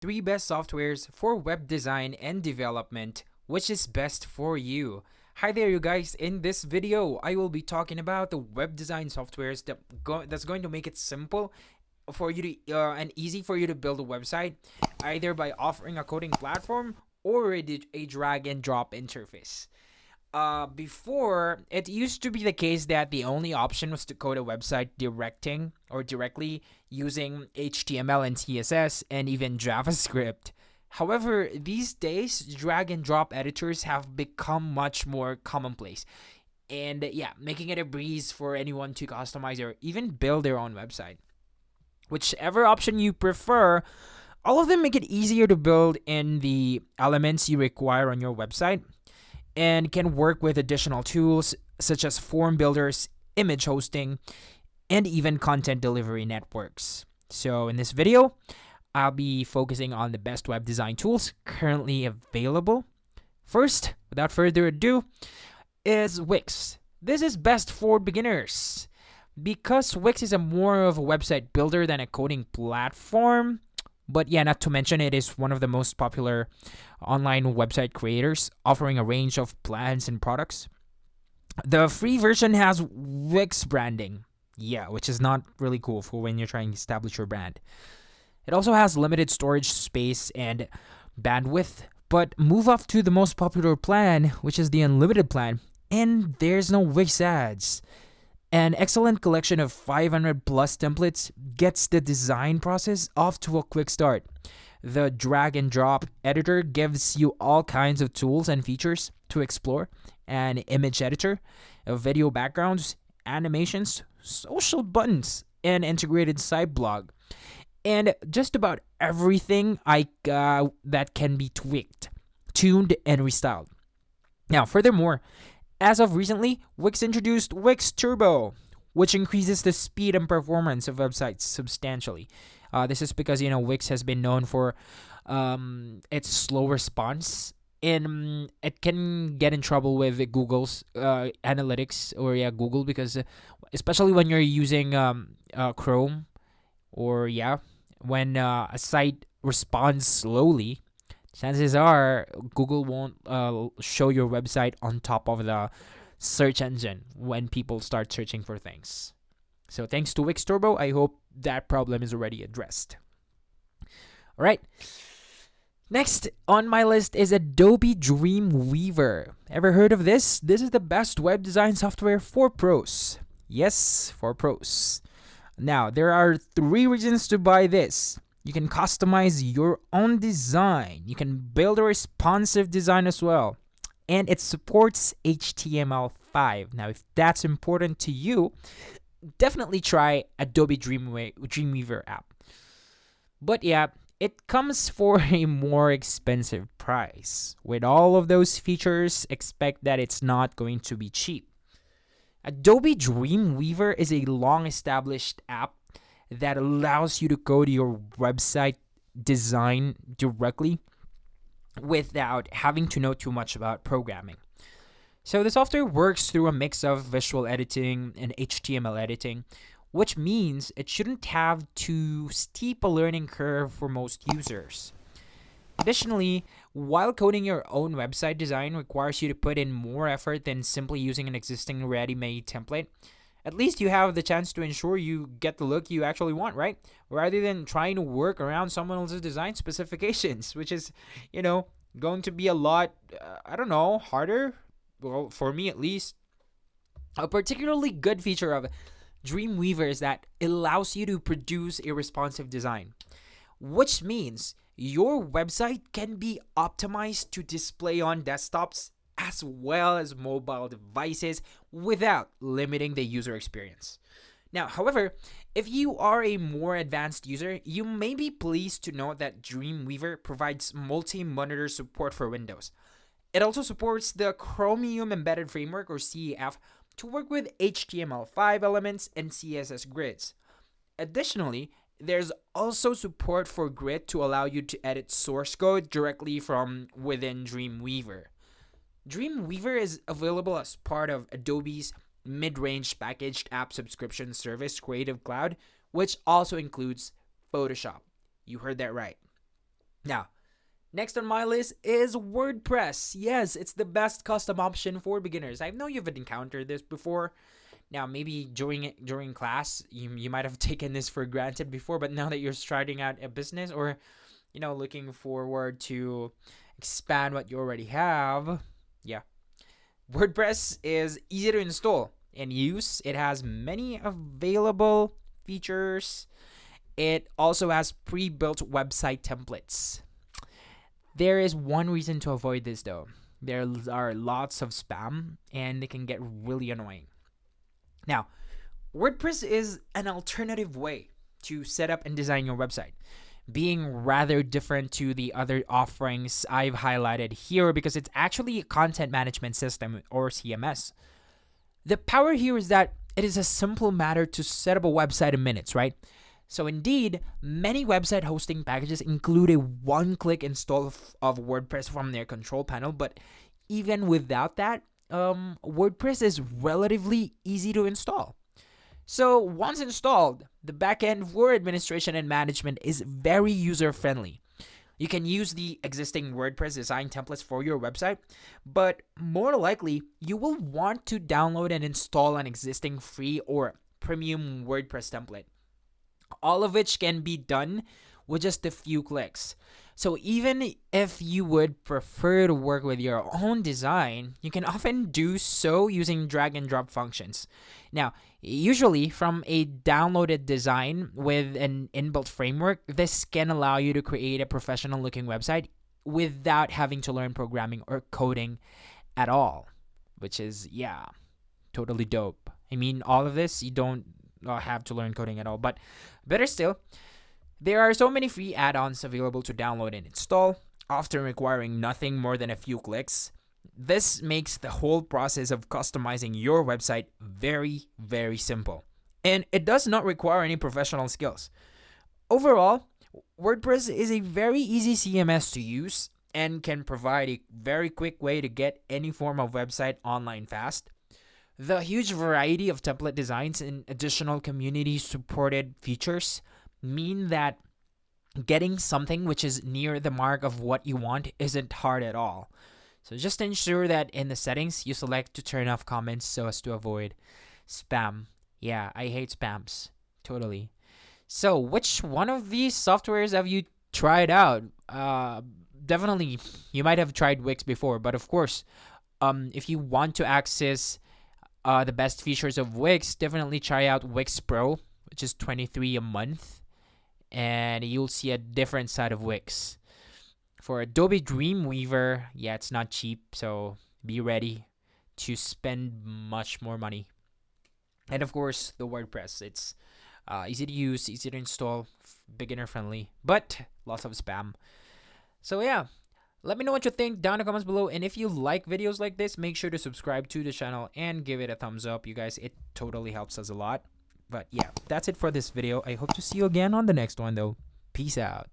3 best softwares for web design and development, which is best for you. Hi there, you guys. In this video, I will be talking about the web design softwares that's going to make it simple for you to and easy for you to build a website, either by offering a coding platform or a drag and drop interface. Before, it used to be the case that the only option was to code a website directly using HTML and CSS and even JavaScript. However, these days, drag and drop editors have become much more commonplace. And yeah, making it a breeze for anyone to customize or even build their own website. Whichever option you prefer, all of them make it easier to build in the elements you require on your website and can work with additional tools such as form builders, image hosting, and even content delivery networks. So in this video, I'll be focusing on the best web design tools currently available. First, without further ado, is Wix. This is best for beginners. Because Wix is more of a website builder than a coding platform, but yeah, not to mention it is one of the most popular online website creators, offering a range of plans and products. The free version has Wix branding, yeah, which is not really cool for when you're trying to establish your brand. It also has limited storage space and bandwidth, but move up to the most popular plan, which is the unlimited plan, and there's no Wix ads. An excellent collection of 500 plus templates gets the design process off to a quick start. The drag and drop editor gives you all kinds of tools and features to explore: an image editor, video backgrounds, animations, social buttons, and integrated site blog, and just about everything that can be tweaked, tuned, and restyled. Now, furthermore, as of recently, Wix introduced Wix Turbo, which increases the speed and performance of websites substantially. This is because Wix has been known for its slow response, and it can get in trouble with Google's analytics, or Google, because especially when you're using Chrome, or when a site responds slowly, chances are Google won't show your website on top of the search engine when people start searching for things. So thanks to Wix Turbo, I hope that problem is already addressed. All right. Next on my list is Adobe Dreamweaver. Ever heard of this? This is the best web design software for pros. Yes, for pros. Now, there are 3 reasons to buy this. You can customize your own design. You can build a responsive design as well. And it supports HTML5. Now, if that's important to you, definitely try Adobe Dreamweaver app. But yeah, it comes for a more expensive price. With all of those features, expect that it's not going to be cheap. Adobe Dreamweaver is a long-established app that allows you to code your website design directly without having to know too much about programming. So the software works through a mix of visual editing and HTML editing, which means it shouldn't have too steep a learning curve for most users. Additionally, while coding your own website design requires you to put in more effort than simply using an existing ready-made template, at least you have the chance to ensure you get the look you actually want, right? Rather than trying to work around someone else's design specifications, which is, going to be a lot, harder. Well, for me at least. A particularly good feature of Dreamweaver is that it allows you to produce a responsive design, which means your website can be optimized to display on desktops as well as mobile devices without limiting the user experience. Now, however, if you are a more advanced user, you may be pleased to know that Dreamweaver provides multi-monitor support for Windows. It also supports the Chromium Embedded Framework, or CEF, to work with HTML5 elements and CSS grids. Additionally, there's also support for Grid to allow you to edit source code directly from within Dreamweaver. Dreamweaver is available as part of Adobe's mid-range packaged app subscription service, Creative Cloud, which also includes Photoshop. You heard that right. Now, next on my list is WordPress. Yes, it's the best custom option for beginners. I know you've encountered this before. Now, maybe during class, you might have taken this for granted before, but now that you're starting out a business, or looking forward to expand what you already have, yeah, WordPress is easy to install and use. It has many available features. It also has pre-built website templates. There is one reason to avoid this though. There are lots of spam and it can get really annoying. Now, WordPress is an alternative way to set up and design your website, being rather different to the other offerings I've highlighted here because it's actually a content management system, or CMS. The power here is that it is a simple matter to set up a website in minutes, right? So indeed, many website hosting packages include a one-click install of WordPress from their control panel, but even without that, WordPress is relatively easy to install. So once installed, the backend for administration and management is very user-friendly. You can use the existing WordPress design templates for your website, but more likely, you will want to download and install an existing free or premium WordPress template, all of which can be done with just a few clicks. So even if you would prefer to work with your own design, you can often do so using drag and drop functions. Now, usually from a downloaded design with an inbuilt framework, this can allow you to create a professional looking website without having to learn programming or coding at all, which is, yeah, totally dope. I mean, all of this, you don't have to learn coding at all, but better still, there are so many free add-ons available to download and install, often requiring nothing more than a few clicks. This makes the whole process of customizing your website very, very simple. And it does not require any professional skills. Overall, WordPress is a very easy CMS to use and can provide a very quick way to get any form of website online fast. The huge variety of template designs and additional community-supported features mean that getting something which is near the mark of what you want isn't hard at all. So just ensure that in the settings, you select to turn off comments so as to avoid spam. Yeah, I hate spams. Totally. So which one of these softwares have you tried out? Definitely, you might have tried Wix before, but of course, if you want to access the best features of Wix, definitely try out Wix Pro, which is $23 a month. And you'll see a different side of Wix. For Adobe Dreamweaver, yeah, it's not cheap, so be ready to spend much more money. And of course, the WordPress. It's easy to use, easy to install, beginner friendly, but lots of spam. So yeah, let me know what you think down in the comments below. And if you like videos like this, make sure to subscribe to the channel and give it a thumbs up. You guys, it totally helps us a lot. But yeah, that's it for this video. I hope to see you again on the next one though. Peace out.